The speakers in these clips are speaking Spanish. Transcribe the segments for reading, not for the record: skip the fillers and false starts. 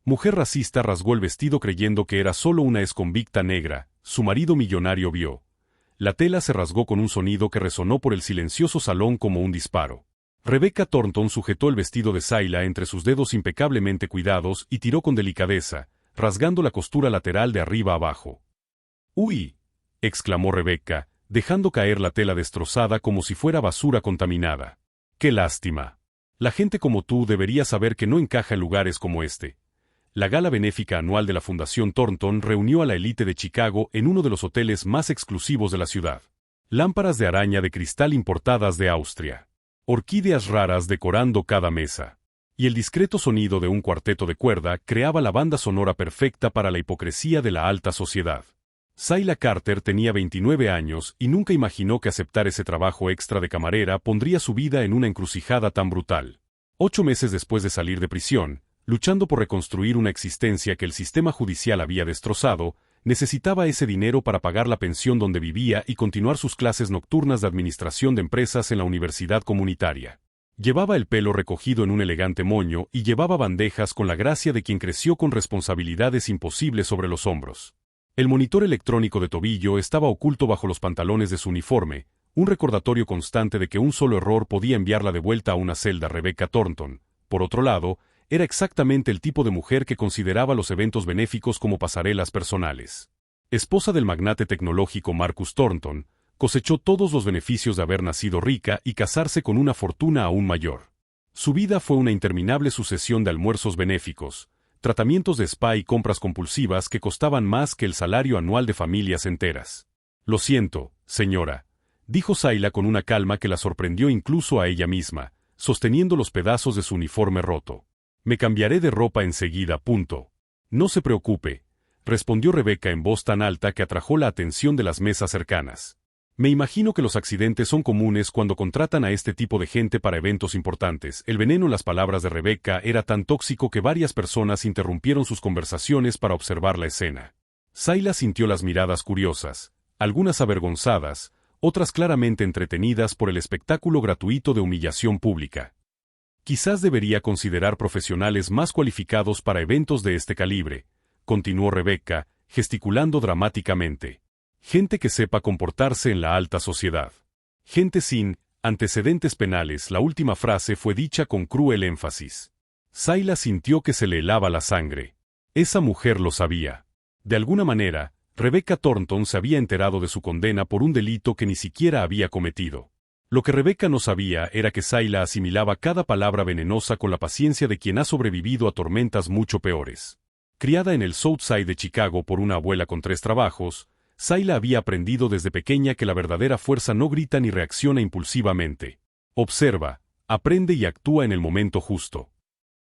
Mujer racista rasgó el vestido creyendo que era solo una exconvicta negra. Su marido millonario vio. La tela se rasgó con un sonido que resonó por el silencioso salón como un disparo. Rebecca Thornton sujetó el vestido de Zayla entre sus dedos impecablemente cuidados y tiró con delicadeza, rasgando la costura lateral de arriba abajo. ¡Uy!, exclamó Rebecca, dejando caer la tela destrozada como si fuera basura contaminada. ¡Qué lástima! La gente como tú debería saber que no encaja en lugares como este. La gala benéfica anual de la Fundación Thornton reunió a la élite de Chicago en uno de los hoteles más exclusivos de la ciudad. Lámparas de araña de cristal importadas de Austria. Orquídeas raras decorando cada mesa. Y el discreto sonido de un cuarteto de cuerda creaba la banda sonora perfecta para la hipocresía de la alta sociedad. Zayla Carter tenía 29 años y nunca imaginó que aceptar ese trabajo extra de camarera pondría su vida en una encrucijada tan brutal. 8 meses después de salir de prisión, luchando por reconstruir una existencia que el sistema judicial había destrozado, necesitaba ese dinero para pagar la pensión donde vivía y continuar sus clases nocturnas de administración de empresas en la universidad comunitaria. Llevaba el pelo recogido en un elegante moño y llevaba bandejas con la gracia de quien creció con responsabilidades imposibles sobre los hombros. El monitor electrónico de tobillo estaba oculto bajo los pantalones de su uniforme, un recordatorio constante de que un solo error podía enviarla de vuelta a una celda. Rebecca Thornton, por otro lado, era exactamente el tipo de mujer que consideraba los eventos benéficos como pasarelas personales. Esposa del magnate tecnológico Marcus Thornton, cosechó todos los beneficios de haber nacido rica y casarse con una fortuna aún mayor. Su vida fue una interminable sucesión de almuerzos benéficos, tratamientos de spa y compras compulsivas que costaban más que el salario anual de familias enteras. «Lo siento, señora», dijo Zayla con una calma que la sorprendió incluso a ella misma, sosteniendo los pedazos de su uniforme roto. «Me cambiaré de ropa enseguida. No se preocupe», respondió Rebecca en voz tan alta que atrajo la atención de las mesas cercanas. «Me imagino que los accidentes son comunes cuando contratan a este tipo de gente para eventos importantes». El veneno en las palabras de Rebecca era tan tóxico que varias personas interrumpieron sus conversaciones para observar la escena. Zayla sintió las miradas curiosas, algunas avergonzadas, otras claramente entretenidas por el espectáculo gratuito de humillación pública. «Quizás debería considerar profesionales más cualificados para eventos de este calibre», continuó Rebecca, gesticulando dramáticamente. «Gente que sepa comportarse en la alta sociedad. Gente sin antecedentes penales». La última frase fue dicha con cruel énfasis. Zayla sintió que se le helaba la sangre. Esa mujer lo sabía. De alguna manera, Rebecca Thornton se había enterado de su condena por un delito que ni siquiera había cometido. Lo que Rebecca no sabía era que Zayla asimilaba cada palabra venenosa con la paciencia de quien ha sobrevivido a tormentas mucho peores. Criada en el South Side de Chicago por una abuela con 3 trabajos, Zayla había aprendido desde pequeña que la verdadera fuerza no grita ni reacciona impulsivamente. Observa, aprende y actúa en el momento justo.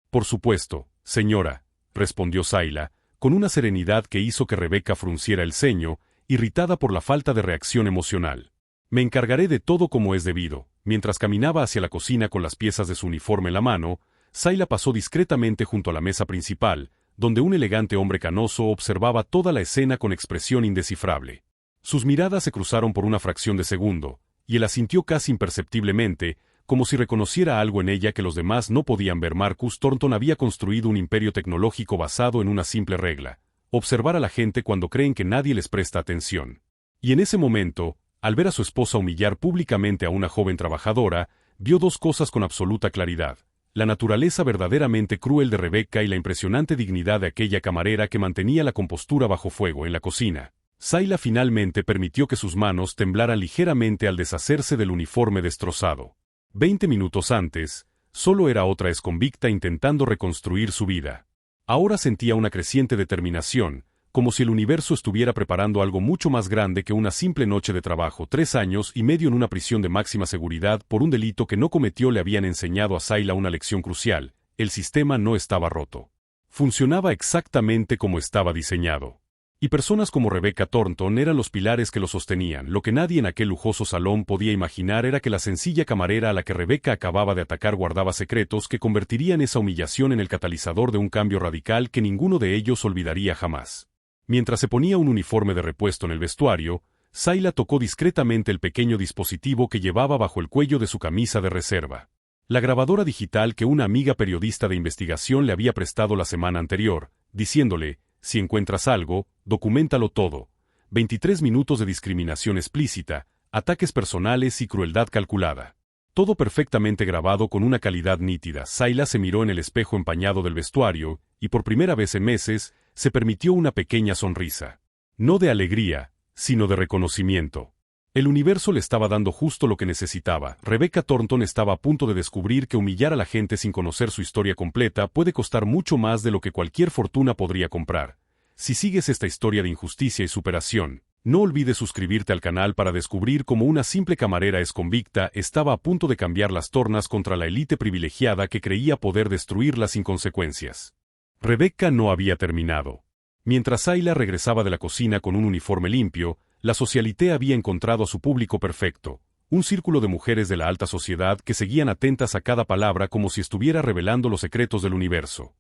«Por supuesto, señora», respondió Zayla, con una serenidad que hizo que Rebecca frunciera el ceño, irritada por la falta de reacción emocional. «Me encargaré de todo como es debido». Mientras caminaba hacia la cocina con las piezas de su uniforme en la mano, Zayla pasó discretamente junto a la mesa principal, donde un elegante hombre canoso observaba toda la escena con expresión indescifrable. Sus miradas se cruzaron por una fracción de segundo, y él asintió casi imperceptiblemente, como si reconociera algo en ella que los demás no podían ver. Marcus Thornton había construido un imperio tecnológico basado en una simple regla: observar a la gente cuando creen que nadie les presta atención. Y en ese momento, al ver a su esposa humillar públicamente a una joven trabajadora, vio 2 cosas con absoluta claridad: la naturaleza verdaderamente cruel de Rebecca y la impresionante dignidad de aquella camarera que mantenía la compostura bajo fuego en la cocina. Zayla finalmente permitió que sus manos temblaran ligeramente al deshacerse del uniforme destrozado. 20 minutos antes, solo era otra exconvicta intentando reconstruir su vida. Ahora sentía una creciente determinación, como si el universo estuviera preparando algo mucho más grande que una simple noche de trabajo. 3 años y medio en una prisión de máxima seguridad por un delito que no cometió le habían enseñado a Zayla una lección crucial: el sistema no estaba roto. Funcionaba exactamente como estaba diseñado. Y personas como Rebecca Thornton eran los pilares que lo sostenían. Lo que nadie en aquel lujoso salón podía imaginar era que la sencilla camarera a la que Rebecca acababa de atacar guardaba secretos que convertirían esa humillación en el catalizador de un cambio radical que ninguno de ellos olvidaría jamás. Mientras se ponía un uniforme de repuesto en el vestuario, Zayla tocó discretamente el pequeño dispositivo que llevaba bajo el cuello de su camisa de reserva. La grabadora digital que una amiga periodista de investigación le había prestado la semana anterior, diciéndole, si encuentras algo, documéntalo todo. 23 minutos de discriminación explícita, ataques personales y crueldad calculada. Todo perfectamente grabado con una calidad nítida. Zayla se miró en el espejo empañado del vestuario, y por primera vez en meses, se permitió una pequeña sonrisa. No de alegría, sino de reconocimiento. El universo le estaba dando justo lo que necesitaba. Rebecca Thornton estaba a punto de descubrir que humillar a la gente sin conocer su historia completa puede costar mucho más de lo que cualquier fortuna podría comprar. Si sigues esta historia de injusticia y superación, no olvides suscribirte al canal para descubrir cómo una simple camarera exconvicta estaba a punto de cambiar las tornas contra la élite privilegiada que creía poder destruirla sin consecuencias. Rebecca no había terminado. Mientras Zayla regresaba de la cocina con un uniforme limpio, la socialité había encontrado a su público perfecto, un círculo de mujeres de la alta sociedad que seguían atentas a cada palabra como si estuviera revelando los secretos del universo.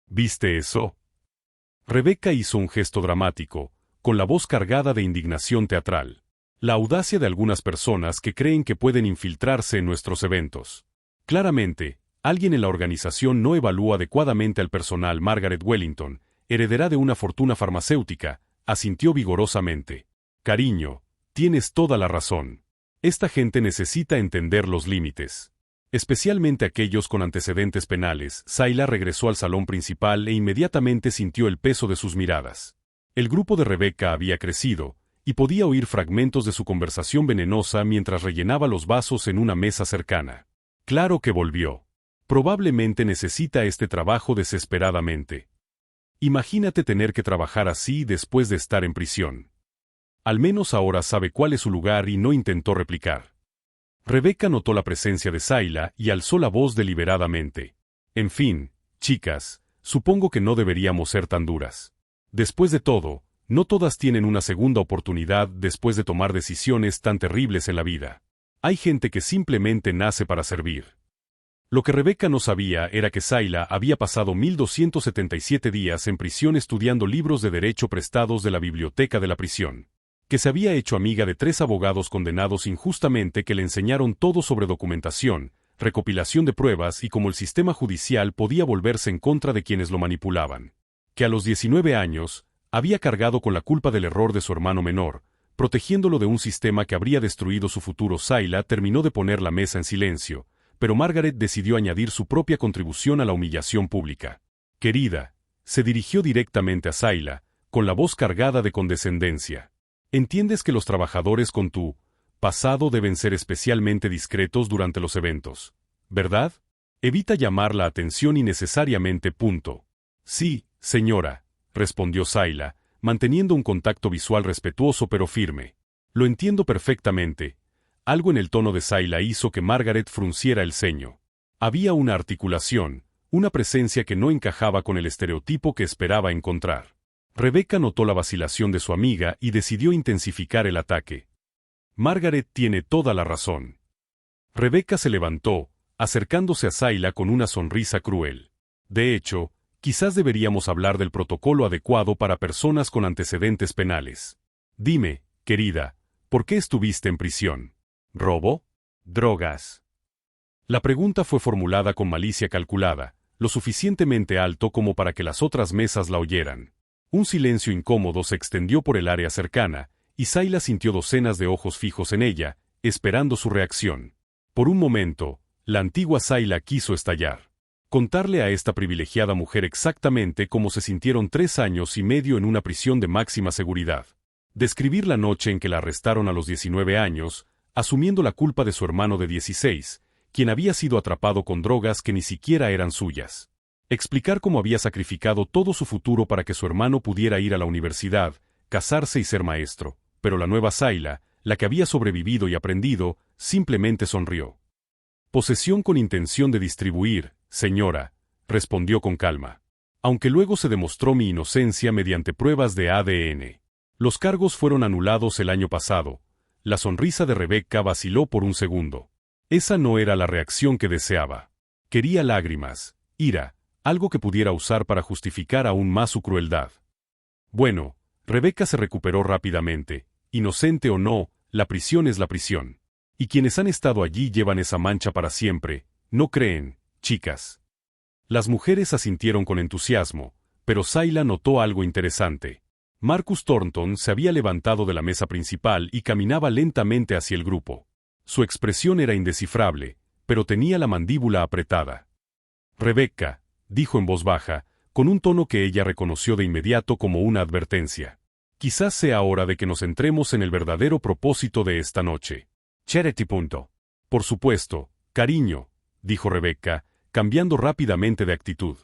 ¿Viste eso? Rebecca hizo un gesto dramático, con la voz cargada de indignación teatral. La audacia de algunas personas que creen que pueden infiltrarse en nuestros eventos. Claramente, alguien en la organización no evalúa adecuadamente al personal. Margaret Wellington, heredera de una fortuna farmacéutica, asintió vigorosamente. Cariño, tienes toda la razón. Esta gente necesita entender los límites. Especialmente aquellos con antecedentes penales. Zayla regresó al salón principal e inmediatamente sintió el peso de sus miradas. El grupo de Rebecca había crecido, y podía oír fragmentos de su conversación venenosa mientras rellenaba los vasos en una mesa cercana. Claro que volvió. Probablemente necesita este trabajo desesperadamente. Imagínate tener que trabajar así después de estar en prisión. Al menos ahora sabe cuál es su lugar y no intentó replicar. Rebecca notó la presencia de Zayla y alzó la voz deliberadamente. En fin, chicas, supongo que no deberíamos ser tan duras. Después de todo, no todas tienen una segunda oportunidad después de tomar decisiones tan terribles en la vida. Hay gente que simplemente nace para servir. Lo que Rebecca no sabía era que Zayla había pasado 1277 días en prisión estudiando libros de derecho prestados de la biblioteca de la prisión. Que se había hecho amiga de 3 abogados condenados injustamente que le enseñaron todo sobre documentación, recopilación de pruebas y cómo el sistema judicial podía volverse en contra de quienes lo manipulaban. Que a los 19 años, había cargado con la culpa del error de su hermano menor, protegiéndolo de un sistema que habría destruido su futuro. Zayla terminó de poner la mesa en silencio, pero Margaret decidió añadir su propia contribución a la humillación pública. Querida, se dirigió directamente a Zayla, con la voz cargada de condescendencia. Entiendes que los trabajadores con tu pasado deben ser especialmente discretos durante los eventos, ¿verdad? Evita llamar la atención innecesariamente. Sí, señora, respondió Zayla, manteniendo un contacto visual respetuoso pero firme. Lo entiendo perfectamente. Algo en el tono de Zayla hizo que Margaret frunciera el ceño. Había una articulación, una presencia que no encajaba con el estereotipo que esperaba encontrar. Rebecca notó la vacilación de su amiga y decidió intensificar el ataque. Margaret tiene toda la razón. Rebecca se levantó, acercándose a Zayla con una sonrisa cruel. De hecho, quizás deberíamos hablar del protocolo adecuado para personas con antecedentes penales. Dime, querida, ¿por qué estuviste en prisión? ¿Robo? ¿Drogas? La pregunta fue formulada con malicia calculada, lo suficientemente alto como para que las otras mesas la oyeran. Un silencio incómodo se extendió por el área cercana, y Zayla sintió docenas de ojos fijos en ella, esperando su reacción. Por un momento, la antigua Zayla quiso estallar. Contarle a esta privilegiada mujer exactamente cómo se sintieron 3 años y medio en una prisión de máxima seguridad. Describir la noche en que la arrestaron a los 19 años, asumiendo la culpa de su hermano de 16, quien había sido atrapado con drogas que ni siquiera eran suyas. Explicar cómo había sacrificado todo su futuro para que su hermano pudiera ir a la universidad, casarse y ser maestro, pero la nueva Zayla, la que había sobrevivido y aprendido, simplemente sonrió. Posesión con intención de distribuir, señora, respondió con calma. Aunque luego se demostró mi inocencia mediante pruebas de ADN. Los cargos fueron anulados el año pasado. La sonrisa de Rebecca vaciló por un segundo. Esa no era la reacción que deseaba. Quería lágrimas, ira, algo que pudiera usar para justificar aún más su crueldad. Bueno, Rebecca se recuperó rápidamente. Inocente o no, la prisión es la prisión. Y quienes han estado allí llevan esa mancha para siempre, ¿No creen, chicas? Las mujeres asintieron con entusiasmo, pero Zayla notó algo interesante. Marcus Thornton se había levantado de la mesa principal y caminaba lentamente hacia el grupo. Su expresión era indescifrable, pero tenía la mandíbula apretada. «Rebecca», dijo en voz baja, con un tono que ella reconoció de inmediato como una advertencia. «Quizás sea hora de que nos centremos en el verdadero propósito de esta noche». «Charity. Por supuesto, cariño», dijo Rebecca, cambiando rápidamente de actitud.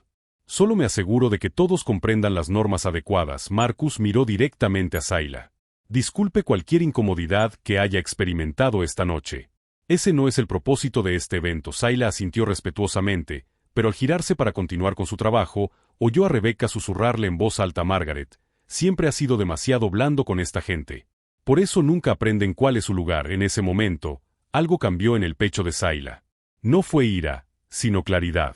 «Solo me aseguro de que todos comprendan las normas adecuadas». Marcus miró directamente a Zayla. «Disculpe cualquier incomodidad que haya experimentado esta noche. Ese no es el propósito de este evento». Zayla asintió respetuosamente, pero al girarse para continuar con su trabajo, oyó a Rebecca susurrarle en voz alta a Margaret: «Siempre ha sido demasiado blando con esta gente. Por eso nunca aprenden cuál es su lugar». En ese momento, algo cambió en el pecho de Zayla. No fue ira, sino claridad.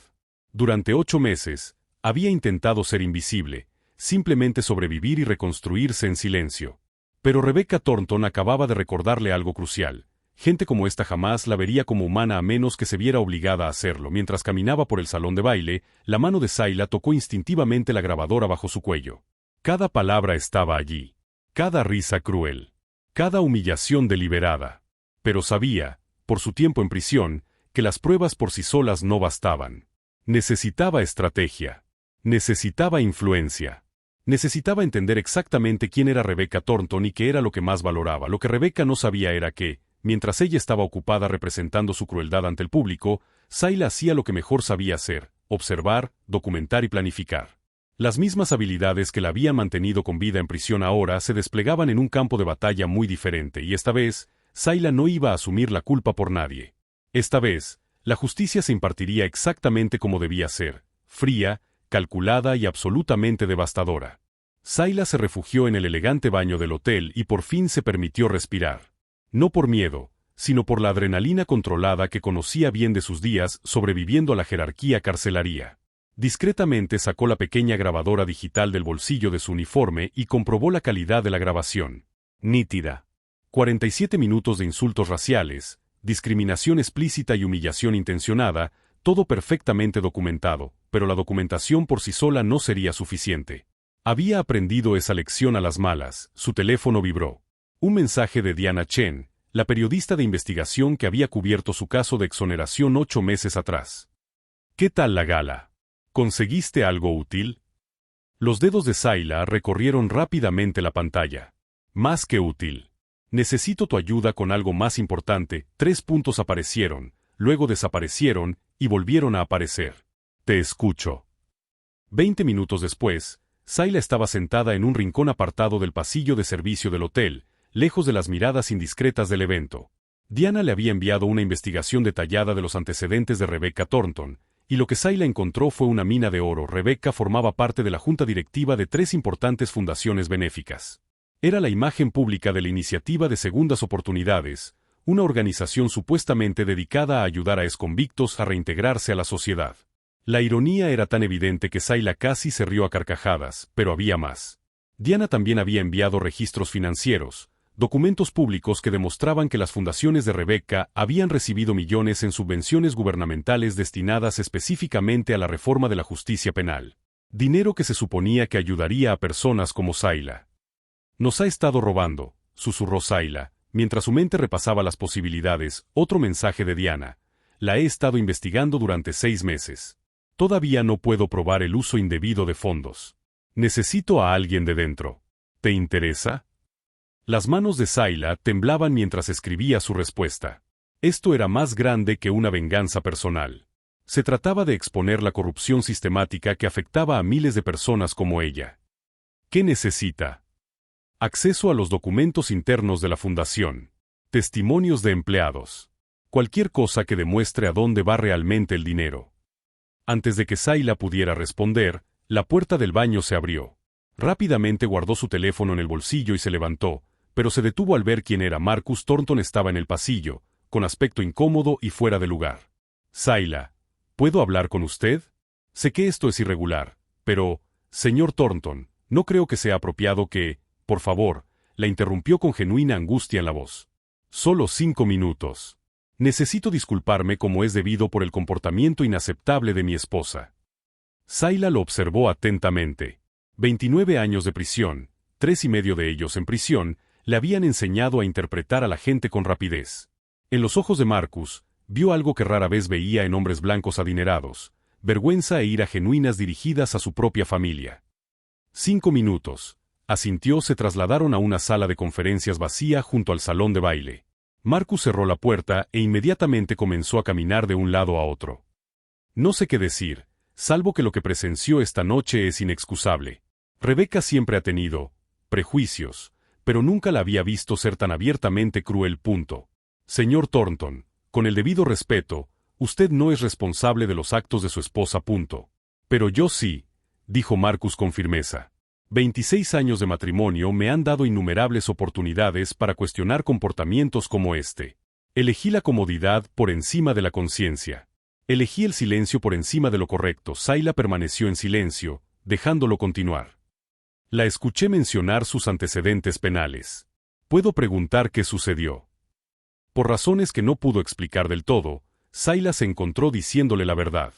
Durante 8 meses, había intentado ser invisible, simplemente sobrevivir y reconstruirse en silencio. Pero Rebecca Thornton acababa de recordarle algo crucial. Gente como esta jamás la vería como humana a menos que se viera obligada a hacerlo. Mientras caminaba por el salón de baile, la mano de Zayla tocó instintivamente la grabadora bajo su cuello. Cada palabra estaba allí. Cada risa cruel. Cada humillación deliberada. Pero sabía, por su tiempo en prisión, que las pruebas por sí solas no bastaban. Necesitaba estrategia. Necesitaba influencia. Necesitaba entender exactamente quién era Rebecca Thornton y qué era lo que más valoraba. Lo que Rebecca no sabía era que, mientras ella estaba ocupada representando su crueldad ante el público, Zayla hacía lo que mejor sabía hacer: observar, documentar y planificar. Las mismas habilidades que la habían mantenido con vida en prisión ahora se desplegaban en un campo de batalla muy diferente, y esta vez, Zayla no iba a asumir la culpa por nadie. Esta vez, la justicia se impartiría exactamente como debía ser: fría, calculada y absolutamente devastadora. Zayla se refugió en el elegante baño del hotel y por fin se permitió respirar. No por miedo, sino por la adrenalina controlada que conocía bien de sus días sobreviviendo a la jerarquía carcelaria. Discretamente sacó la pequeña grabadora digital del bolsillo de su uniforme y comprobó la calidad de la grabación. Nítida. 47 minutos de insultos raciales, discriminación explícita y humillación intencionada, todo perfectamente documentado, pero la documentación por sí sola no sería suficiente. Había aprendido esa lección a las malas. Su teléfono vibró. Un mensaje de Diana Chen, la periodista de investigación que había cubierto su caso de exoneración 8 meses atrás. «¿Qué tal la gala? ¿Conseguiste algo útil?» Los dedos de Zayla recorrieron rápidamente la pantalla. «Más que útil. Necesito tu ayuda con algo más importante». 3 puntos aparecieron, luego desaparecieron y volvieron a aparecer. «Te escucho». 20 minutos después, Zayla estaba sentada en un rincón apartado del pasillo de servicio del hotel, lejos de las miradas indiscretas del evento. Diana le había enviado una investigación detallada de los antecedentes de Rebecca Thornton, y lo que Zayla encontró fue una mina de oro. Rebecca formaba parte de la junta directiva de 3 importantes fundaciones benéficas. Era la imagen pública de la Iniciativa de Segundas Oportunidades, una organización supuestamente dedicada a ayudar a exconvictos a reintegrarse a la sociedad. La ironía era tan evidente que Zayla casi se rió a carcajadas, pero había más. Diana también había enviado registros financieros, documentos públicos que demostraban que las fundaciones de Rebecca habían recibido millones en subvenciones gubernamentales destinadas específicamente a la reforma de la justicia penal. Dinero que se suponía que ayudaría a personas como Zayla. «Nos ha estado robando», susurró Zayla, mientras su mente repasaba las posibilidades. Otro mensaje de Diana: «La he estado investigando durante 6 meses. Todavía no puedo probar el uso indebido de fondos. Necesito a alguien de dentro. ¿Te interesa?». Las manos de Zayla temblaban mientras escribía su respuesta. Esto era más grande que una venganza personal. Se trataba de exponer la corrupción sistemática que afectaba a miles de personas como ella. ¿Qué necesita? Acceso a los documentos internos de la fundación. Testimonios de empleados. Cualquier cosa que demuestre a dónde va realmente el dinero. Antes de que Zayla pudiera responder, la puerta del baño se abrió. Rápidamente guardó su teléfono en el bolsillo y se levantó, pero se detuvo al ver quién era. Marcus Thornton estaba en el pasillo, con aspecto incómodo y fuera de lugar. «Zayla, ¿puedo hablar con usted? Sé que esto es irregular, pero, señor Thornton, no creo que sea apropiado que, por favor», la interrumpió con genuina angustia en la voz. «Solo 5 minutos. Necesito disculparme como es debido por el comportamiento inaceptable de mi esposa. Zayla lo observó atentamente. 29 años de prisión, 3 y medio de ellos en prisión, le habían enseñado a interpretar a la gente con rapidez. En los ojos de Marcus, vio algo que rara vez veía en hombres blancos adinerados: vergüenza e ira genuinas dirigidas a su propia familia. 5 minutos. Asintió. Se trasladaron a una sala de conferencias vacía junto al salón de baile. Marcus cerró la puerta e inmediatamente comenzó a caminar de un lado a otro. No sé qué decir, salvo que lo que presenció esta noche es inexcusable. Rebecca siempre ha tenido prejuicios, pero nunca la había visto ser tan abiertamente cruel. Señor Thornton, con el debido respeto, usted no es responsable de los actos de su esposa. Pero yo sí, dijo Marcus con firmeza. 26 años de matrimonio me han dado innumerables oportunidades para cuestionar comportamientos como este. Elegí la comodidad por encima de la conciencia. Elegí el silencio por encima de lo correcto. Zayla permaneció en silencio, dejándolo continuar. La escuché mencionar sus antecedentes penales. Puedo preguntar qué sucedió. Por razones que no pudo explicar del todo, Zayla se encontró diciéndole la verdad.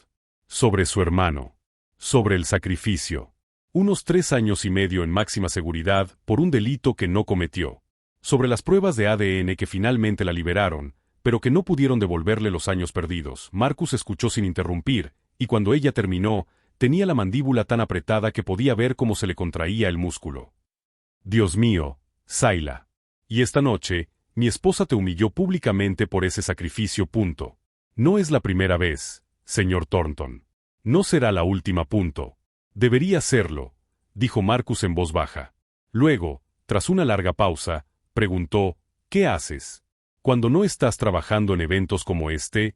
Sobre su hermano. Sobre el sacrificio. Unos 3 años y medio en máxima seguridad por un delito que no cometió. Sobre las pruebas de ADN que finalmente la liberaron, pero que no pudieron devolverle los años perdidos. Marcus escuchó sin interrumpir, y cuando ella terminó, tenía la mandíbula tan apretada que podía ver cómo se le contraía el músculo. Dios mío, Zayla. Y esta noche, mi esposa te humilló públicamente por ese sacrificio. No es la primera vez, señor Thornton. No será la última. Debería serlo, dijo Marcus en voz baja. Luego, tras una larga pausa, preguntó: ¿qué haces cuando no estás trabajando en eventos como este?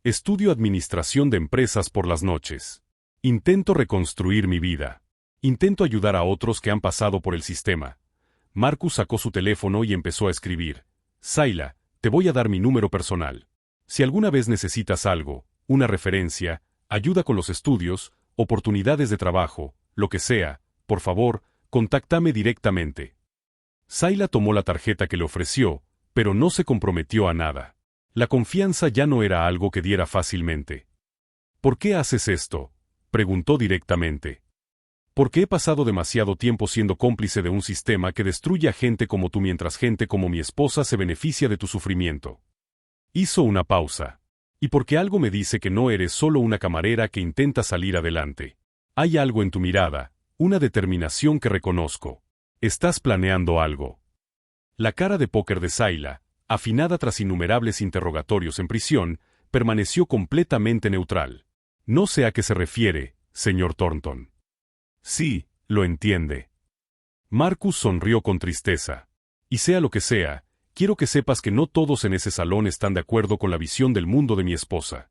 Estudio administración de empresas por las noches. Intento reconstruir mi vida. Intento ayudar a otros que han pasado por el sistema. Marcus sacó su teléfono y empezó a escribir. Zayla, te voy a dar mi número personal. Si alguna vez necesitas algo, una referencia, ayuda con los estudios, oportunidades de trabajo, lo que sea, por favor, contáctame directamente. Zayla tomó la tarjeta que le ofreció, pero no se comprometió a nada. La confianza ya no era algo que diera fácilmente. ¿Por qué haces esto?, preguntó directamente. Porque he pasado demasiado tiempo siendo cómplice de un sistema que destruye a gente como tú mientras gente como mi esposa se beneficia de tu sufrimiento. Hizo una pausa. Y porque algo me dice que no eres solo una camarera que intenta salir adelante. Hay algo en tu mirada, una determinación que reconozco. Estás planeando algo. La cara de póker de Zayla, afinada tras innumerables interrogatorios en prisión, permaneció completamente neutral. No sé a qué se refiere, señor Thornton. Sí, lo entiende. Marcus sonrió con tristeza. Y sea lo que sea, quiero que sepas que no todos en ese salón están de acuerdo con la visión del mundo de mi esposa.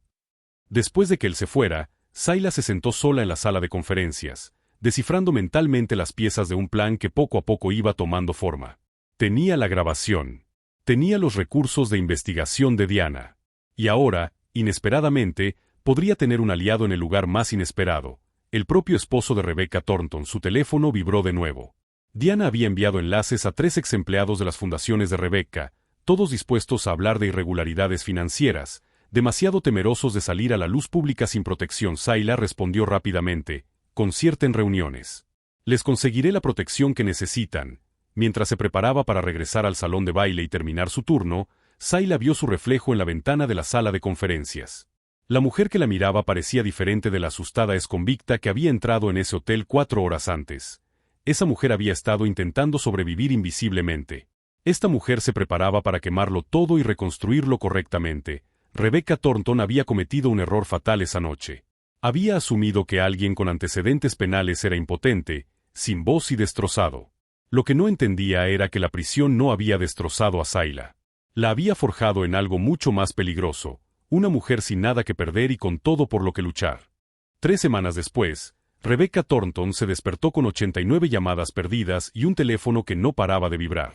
Después de que él se fuera, Zayla se sentó sola en la sala de conferencias, descifrando mentalmente las piezas de un plan que poco a poco iba tomando forma. Tenía la grabación. Tenía los recursos de investigación de Diana. Y ahora, inesperadamente, podría tener un aliado en el lugar más inesperado. El propio esposo de Rebecca Thornton. Su teléfono vibró de nuevo. Diana había enviado enlaces a 3 exempleados de las fundaciones de Rebecca, todos dispuestos a hablar de irregularidades financieras, demasiado temerosos de salir a la luz pública sin protección. Zayla respondió rápidamente: concierten reuniones. Les conseguiré la protección que necesitan. Mientras se preparaba para regresar al salón de baile y terminar su turno, Zayla vio su reflejo en la ventana de la sala de conferencias. La mujer que la miraba parecía diferente de la asustada exconvicta que había entrado en ese hotel 4 horas antes. Esa mujer había estado intentando sobrevivir invisiblemente. Esta mujer se preparaba para quemarlo todo y reconstruirlo correctamente. Rebecca Thornton había cometido un error fatal esa noche. Había asumido que alguien con antecedentes penales era impotente, sin voz y destrozado. Lo que no entendía era que la prisión no había destrozado a Zayla. La había forjado en algo mucho más peligroso, una mujer sin nada que perder y con todo por lo que luchar. 3 semanas después, Rebecca Thornton se despertó con 89 llamadas perdidas y un teléfono que no paraba de vibrar.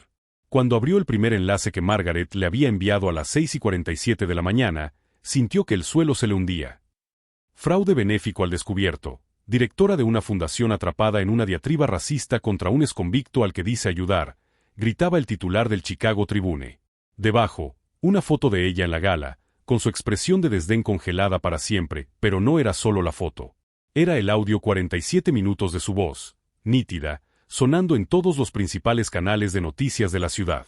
Cuando abrió el primer enlace que Margaret le había enviado a las 6:47 de la mañana, sintió que el suelo se le hundía. Fraude benéfico al descubierto. Directora de una fundación atrapada en una diatriba racista contra un exconvicto al que dice ayudar, gritaba el titular del Chicago Tribune. Debajo, Una foto de ella en la gala, con su expresión de desdén congelada para siempre, pero no era solo la foto. Era el audio 47 minutos de su voz, nítida, sonando en todos los principales canales de noticias de la ciudad.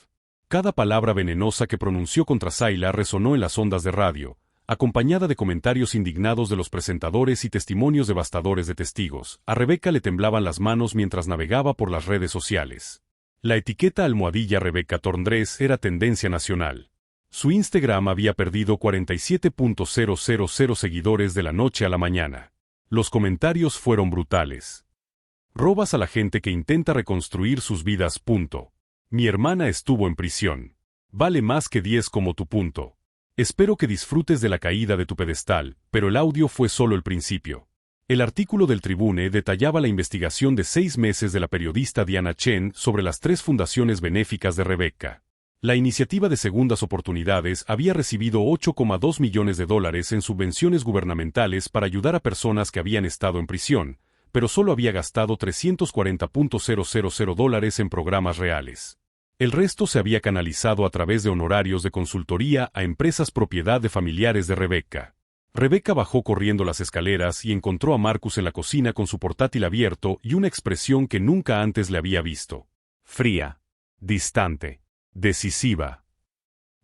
Cada palabra venenosa que pronunció contra Zayla resonó en las ondas de radio, acompañada de comentarios indignados de los presentadores y testimonios devastadores de testigos. A Rebeca le temblaban las manos mientras navegaba por las redes sociales. La etiqueta almohadilla Rebeca Torndrés era tendencia nacional. Su Instagram había perdido 47.000 seguidores de la noche a la mañana. Los comentarios fueron brutales. Robas a la gente que intenta reconstruir sus vidas. Mi hermana estuvo en prisión. Vale más que 10 como tu. Espero que disfrutes de la caída de tu pedestal, pero el audio fue solo el principio. El artículo del Tribune detallaba la investigación de 6 meses de la periodista Diana Chen sobre las 3 fundaciones benéficas de Rebeca. La iniciativa de segundas oportunidades había recibido $8,2 millones en subvenciones gubernamentales para ayudar a personas que habían estado en prisión, pero solo había gastado $340,000 en programas reales. El resto se había canalizado a través de honorarios de consultoría a empresas propiedad de familiares de Rebeca. Rebeca bajó corriendo las escaleras y encontró a Marcus en la cocina con su portátil abierto y una expresión que nunca antes le había visto. Fría, distante, decisiva.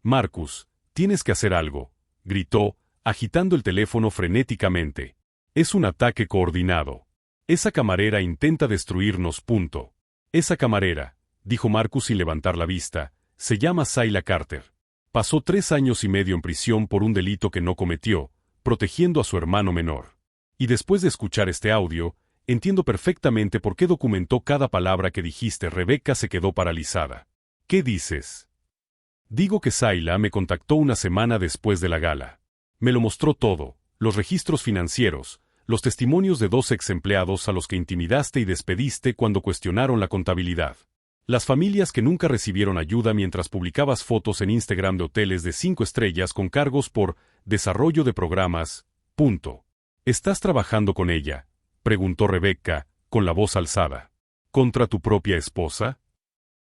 Marcus, tienes que hacer algo, gritó, agitando el teléfono frenéticamente. Es un ataque coordinado. Esa camarera intenta destruirnos. Esa camarera, dijo Marcus sin levantar la vista, se llama Zayla Carter. Pasó 3 años y medio en prisión por un delito que no cometió, protegiendo a su hermano menor. Y después de escuchar este audio, entiendo perfectamente por qué documentó cada palabra que dijiste. Rebeca se quedó paralizada. ¿Qué dices? Digo que Zayla me contactó una semana después de la gala. Me lo mostró todo, los registros financieros, los testimonios de 2 ex empleados a los que intimidaste y despediste cuando cuestionaron la contabilidad. Las familias que nunca recibieron ayuda mientras publicabas fotos en Instagram de hoteles de 5 estrellas con cargos por desarrollo de programas. ¿Estás trabajando con ella?, preguntó Rebeca, con la voz alzada. ¿Contra tu propia esposa?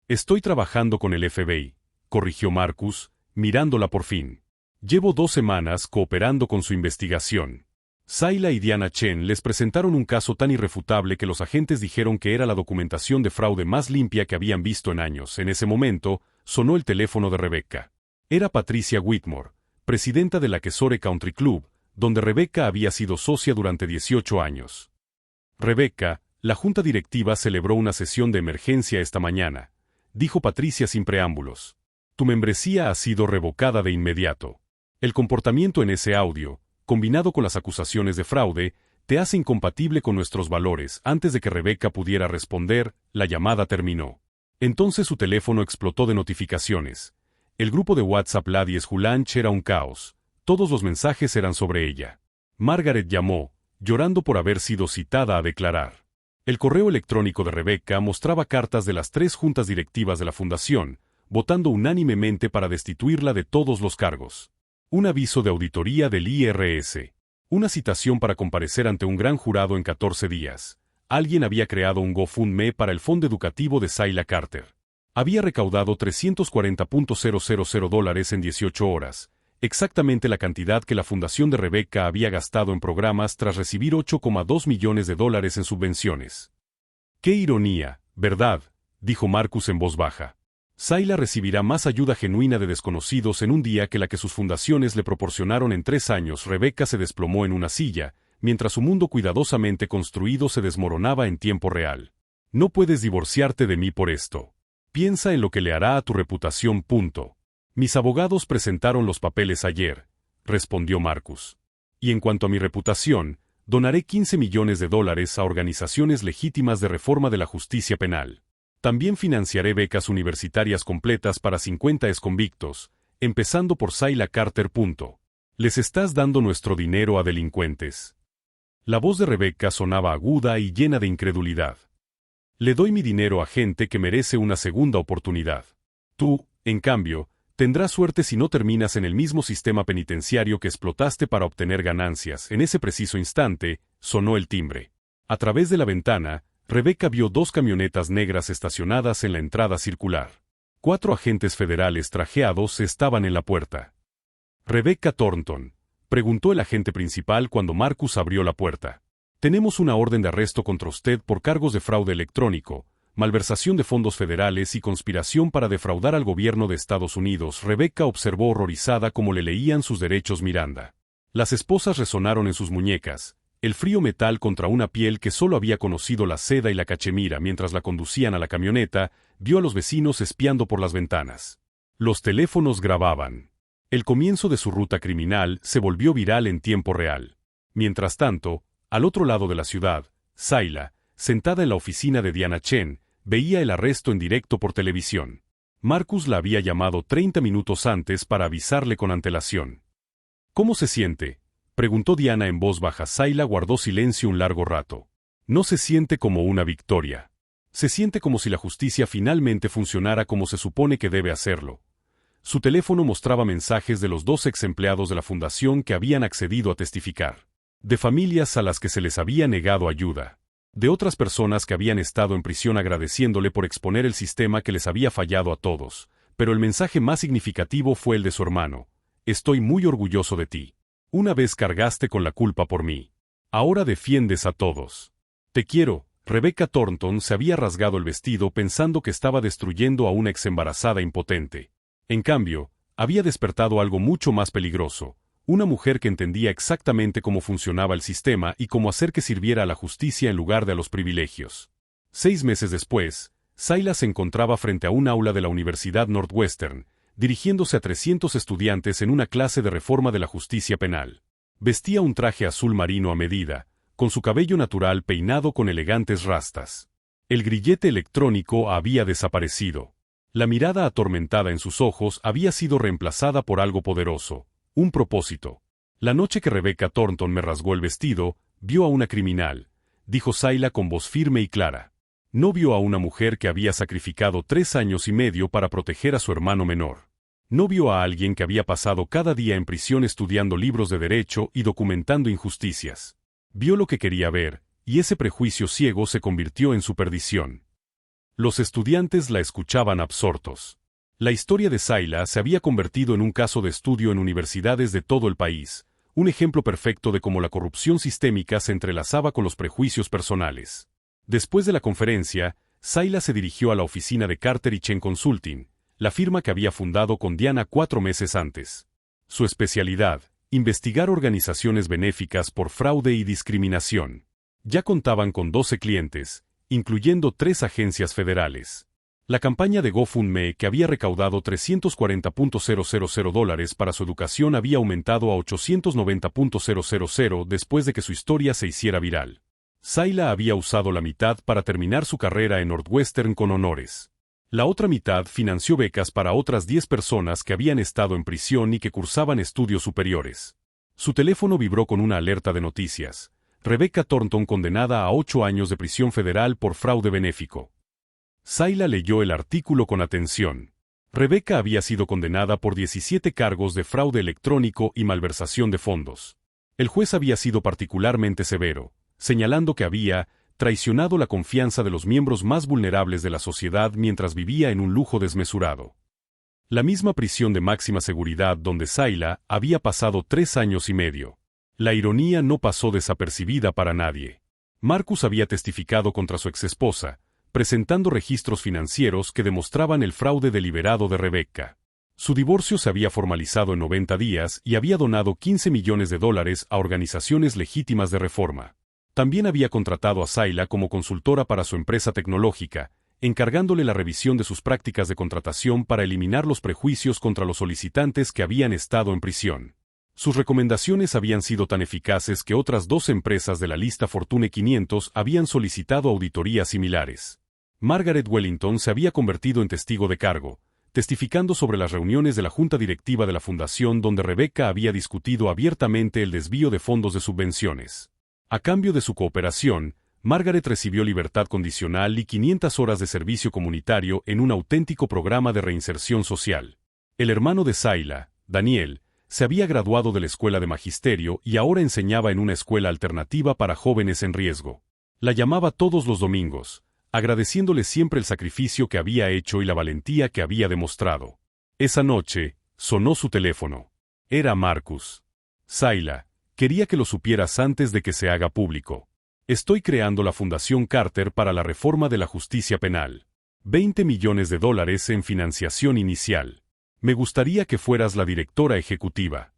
Estoy trabajando con el FBI, corrigió Marcus, mirándola por fin. Llevo 2 semanas cooperando con su investigación. Zayla y Diana Chen les presentaron un caso tan irrefutable que los agentes dijeron que era la documentación de fraude más limpia que habían visto en años. En ese momento, sonó el teléfono de Rebeca. Era Patricia Whitmore, presidenta de la Kesore Country Club, donde Rebeca había sido socia durante 18 años. Rebeca, la junta directiva celebró una sesión de emergencia esta mañana, dijo Patricia sin preámbulos. Tu membresía ha sido revocada de inmediato. El comportamiento en ese audio, combinado con las acusaciones de fraude, te hace incompatible con nuestros valores. Antes de que Rebeca pudiera responder, la llamada terminó. Entonces su teléfono explotó de notificaciones. El grupo de WhatsApp Ladies Who Lunch era un caos. Todos los mensajes eran sobre ella. Margaret llamó, llorando por haber sido citada a declarar. El correo electrónico de Rebeca mostraba cartas de las 3 juntas directivas de la fundación, votando unánimemente para destituirla de todos los cargos. Un aviso de auditoría del IRS. Una citación para comparecer ante un gran jurado en 14 días. Alguien había creado un GoFundMe para el fondo educativo de Zayla Carter. Había recaudado $340,000 en 18 horas, exactamente la cantidad que la fundación de Rebeca había gastado en programas tras recibir $8,2 millones en subvenciones. ¡Qué ironía, verdad!, dijo Marcus en voz baja. Zayla recibirá más ayuda genuina de desconocidos en un día que la que sus fundaciones le proporcionaron en 3 años. Rebeca se desplomó en una silla, mientras su mundo cuidadosamente construido se desmoronaba en tiempo real. No puedes divorciarte de mí por esto. Piensa en lo que le hará a tu reputación. Mis abogados presentaron los papeles ayer, respondió Marcus. Y en cuanto a mi reputación, donaré $15 millones a organizaciones legítimas de reforma de la justicia penal. También financiaré becas universitarias completas para 50 exconvictos, empezando por Zayla Carter. ¿Les estás dando nuestro dinero a delincuentes? La voz de Rebeca sonaba aguda y llena de incredulidad. Le doy mi dinero a gente que merece una segunda oportunidad. Tú, en cambio, tendrás suerte si no terminas en el mismo sistema penitenciario que explotaste para obtener ganancias. En ese preciso instante, sonó el timbre. A través de la ventana, Rebeca vio 2 camionetas negras estacionadas en la entrada circular. 4 agentes federales trajeados estaban en la puerta. «Rebecca Thornton», preguntó el agente principal cuando Marcus abrió la puerta. «Tenemos una orden de arresto contra usted por cargos de fraude electrónico, malversación de fondos federales y conspiración para defraudar al gobierno de Estados Unidos». Rebecca observó horrorizada cómo le leían sus derechos Miranda. Las esposas resonaron en sus muñecas, el frío metal contra una piel que solo había conocido la seda y la cachemira. Mientras la conducían a la camioneta, vio a los vecinos espiando por las ventanas. Los teléfonos grababan. El comienzo de su ruta criminal se volvió viral en tiempo real. Mientras tanto, al otro lado de la ciudad, Zayla, sentada en la oficina de Diana Chen, veía el arresto en directo por televisión. Marcus la había llamado 30 minutos antes para avisarle con antelación. «¿Cómo se siente?», preguntó Diana en voz baja. Zayla guardó silencio un largo rato. «No se siente como una victoria. Se siente como si la justicia finalmente funcionara como se supone que debe hacerlo». Su teléfono mostraba mensajes de los 2 ex empleados de la fundación que habían accedido a testificar. De familias a las que se les había negado ayuda. De otras personas que habían estado en prisión agradeciéndole por exponer el sistema que les había fallado a todos. Pero el mensaje más significativo fue el de su hermano. «Estoy muy orgulloso de ti. Una vez cargaste con la culpa por mí. Ahora defiendes a todos. Te quiero». Rebecca Thornton se había rasgado el vestido pensando que estaba destruyendo a una ex embarazada impotente. En cambio, había despertado algo mucho más peligroso. Una mujer que entendía exactamente cómo funcionaba el sistema y cómo hacer que sirviera a la justicia en lugar de a los privilegios. 6 meses después, Zayla se encontraba frente a un aula de la Universidad Northwestern, dirigiéndose a 300 estudiantes en una clase de reforma de la justicia penal. Vestía un traje azul marino a medida, con su cabello natural peinado con elegantes rastas. El grillete electrónico había desaparecido. La mirada atormentada en sus ojos había sido reemplazada por algo poderoso, un propósito. «La noche que Rebecca Thornton me rasgó el vestido, vio a una criminal», dijo Zayla con voz firme y clara. No vio a una mujer que había sacrificado 3 años y medio para proteger a su hermano menor. No vio a alguien que había pasado cada día en prisión estudiando libros de derecho y documentando injusticias. Vio lo que quería ver, y ese prejuicio ciego se convirtió en su perdición. Los estudiantes la escuchaban absortos. La historia de Zayla se había convertido en un caso de estudio en universidades de todo el país, un ejemplo perfecto de cómo la corrupción sistémica se entrelazaba con los prejuicios personales. Después de la conferencia, Zayla se dirigió a la oficina de Carter y Chen Consulting, la firma que había fundado con Diana 4 meses antes. Su especialidad, investigar organizaciones benéficas por fraude y discriminación. Ya contaban con 12 clientes, incluyendo 3 agencias federales. La campaña de GoFundMe, que había recaudado $340,000 para su educación, había aumentado a $890,000 después de que su historia se hiciera viral. Zayla había usado la mitad para terminar su carrera en Northwestern con honores. La otra mitad financió becas para otras 10 personas que habían estado en prisión y que cursaban estudios superiores. Su teléfono vibró con una alerta de noticias. Rebecca Thornton condenada a 8 años de prisión federal por fraude benéfico. Zayla leyó el artículo con atención. Rebecca había sido condenada por 17 cargos de fraude electrónico y malversación de fondos. El juez había sido particularmente severo, señalando que había traicionado la confianza de los miembros más vulnerables de la sociedad mientras vivía en un lujo desmesurado. La misma prisión de máxima seguridad donde Zayla había pasado 3 años y medio. La ironía no pasó desapercibida para nadie. Marcus había testificado contra su exesposa, presentando registros financieros que demostraban el fraude deliberado de Rebecca. Su divorcio se había formalizado en 90 días y había donado $15 millones a organizaciones legítimas de reforma. También había contratado a Zayla como consultora para su empresa tecnológica, encargándole la revisión de sus prácticas de contratación para eliminar los prejuicios contra los solicitantes que habían estado en prisión. Sus recomendaciones habían sido tan eficaces que otras 2 empresas de la lista Fortune 500 habían solicitado auditorías similares. Margaret Wellington se había convertido en testigo de cargo, testificando sobre las reuniones de la junta directiva de la fundación donde Rebecca había discutido abiertamente el desvío de fondos de subvenciones. A cambio de su cooperación, Margaret recibió libertad condicional y 500 horas de servicio comunitario en un auténtico programa de reinserción social. El hermano de Zayla, Daniel, se había graduado de la escuela de magisterio y ahora enseñaba en una escuela alternativa para jóvenes en riesgo. La llamaba todos los domingos, agradeciéndole siempre el sacrificio que había hecho y la valentía que había demostrado. Esa noche, sonó su teléfono. Era Marcus. Zayla, quería que lo supieras antes de que se haga público. Estoy creando la Fundación Carter para la reforma de la justicia penal. $20 millones en financiación inicial. Me gustaría que fueras la directora ejecutiva.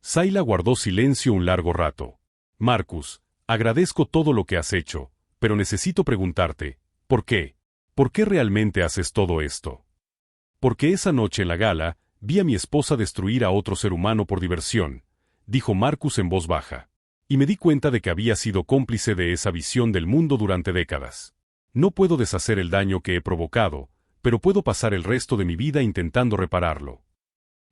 Zayla guardó silencio un largo rato. Marcus, agradezco todo lo que has hecho, pero necesito preguntarte, ¿por qué? ¿Por qué realmente haces todo esto? Porque esa noche en la gala, vi a mi esposa destruir a otro ser humano por diversión, dijo Marcus en voz baja. Y me di cuenta de que había sido cómplice de esa visión del mundo durante décadas. No puedo deshacer el daño que he provocado, pero puedo pasar el resto de mi vida intentando repararlo.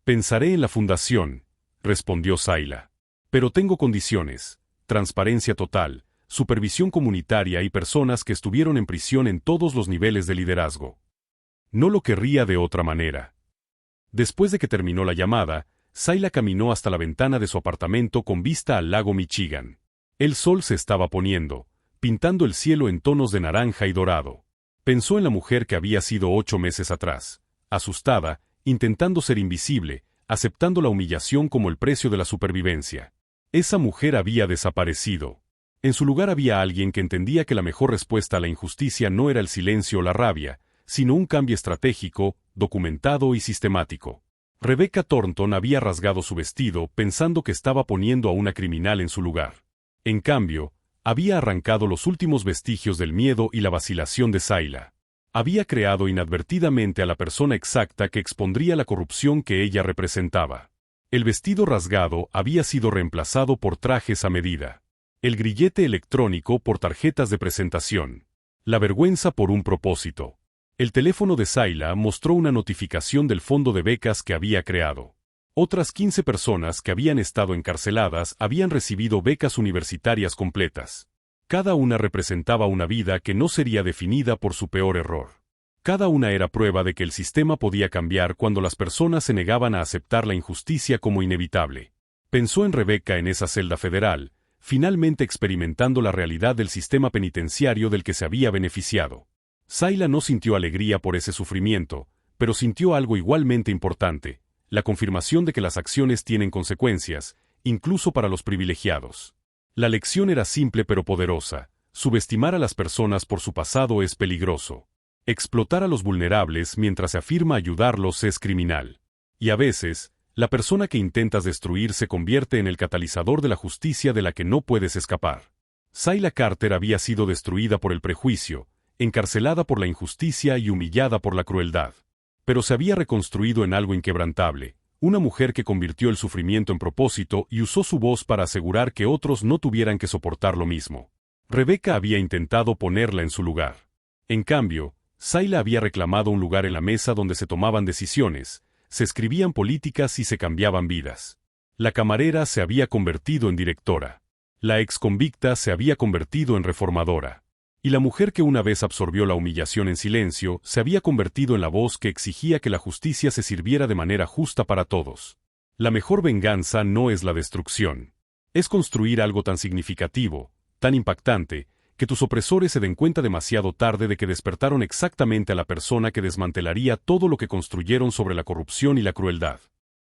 Pensaré en la fundación, respondió Zayla. Pero tengo condiciones: transparencia total, supervisión comunitaria y personas que estuvieron en prisión en todos los niveles de liderazgo. No lo querría de otra manera. Después de que terminó la llamada, Zayla caminó hasta la ventana de su apartamento con vista al lago Michigan. El sol se estaba poniendo, pintando el cielo en tonos de naranja y dorado. Pensó en la mujer que había sido 8 meses atrás, asustada, intentando ser invisible, aceptando la humillación como el precio de la supervivencia. Esa mujer había desaparecido. En su lugar había alguien que entendía que la mejor respuesta a la injusticia no era el silencio o la rabia, sino un cambio estratégico, documentado y sistemático. Rebecca Thornton había rasgado su vestido pensando que estaba poniendo a una criminal en su lugar. En cambio, había arrancado los últimos vestigios del miedo y la vacilación de Zayla. Había creado inadvertidamente a la persona exacta que expondría la corrupción que ella representaba. El vestido rasgado había sido reemplazado por trajes a medida. El grillete electrónico por tarjetas de presentación. La vergüenza por un propósito. El teléfono de Zayla mostró una notificación del fondo de becas que había creado. Otras 15 personas que habían estado encarceladas habían recibido becas universitarias completas. Cada una representaba una vida que no sería definida por su peor error. Cada una era prueba de que el sistema podía cambiar cuando las personas se negaban a aceptar la injusticia como inevitable. Pensó en Rebecca en esa celda federal, finalmente experimentando la realidad del sistema penitenciario del que se había beneficiado. Zayla no sintió alegría por ese sufrimiento, pero sintió algo igualmente importante: la confirmación de que las acciones tienen consecuencias, incluso para los privilegiados. La lección era simple pero poderosa: subestimar a las personas por su pasado es peligroso. Explotar a los vulnerables mientras se afirma ayudarlos es criminal. Y a veces, la persona que intentas destruir se convierte en el catalizador de la justicia de la que no puedes escapar. Zayla Carter había sido destruida por el prejuicio, encarcelada por la injusticia y humillada por la crueldad. Pero se había reconstruido en algo inquebrantable, una mujer que convirtió el sufrimiento en propósito y usó su voz para asegurar que otros no tuvieran que soportar lo mismo. Rebecca había intentado ponerla en su lugar. En cambio, Zayla había reclamado un lugar en la mesa donde se tomaban decisiones, se escribían políticas y se cambiaban vidas. La camarera se había convertido en directora. La exconvicta se había convertido en reformadora. Y la mujer que una vez absorbió la humillación en silencio se había convertido en la voz que exigía que la justicia se sirviera de manera justa para todos. La mejor venganza no es la destrucción. Es construir algo tan significativo, tan impactante, que tus opresores se den cuenta demasiado tarde de que despertaron exactamente a la persona que desmantelaría todo lo que construyeron sobre la corrupción y la crueldad.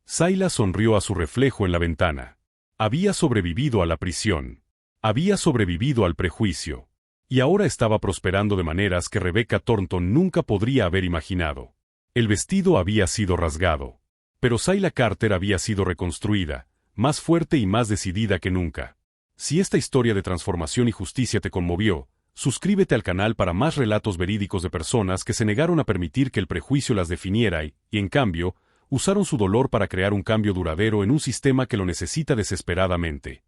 Zayla sonrió a su reflejo en la ventana. Había sobrevivido a la prisión. Había sobrevivido al prejuicio. Y ahora estaba prosperando de maneras que Rebecca Thornton nunca podría haber imaginado. El vestido había sido rasgado. Pero Zayla Carter había sido reconstruida, más fuerte y más decidida que nunca. Si esta historia de transformación y justicia te conmovió, suscríbete al canal para más relatos verídicos de personas que se negaron a permitir que el prejuicio las definiera y, en cambio, usaron su dolor para crear un cambio duradero en un sistema que lo necesita desesperadamente.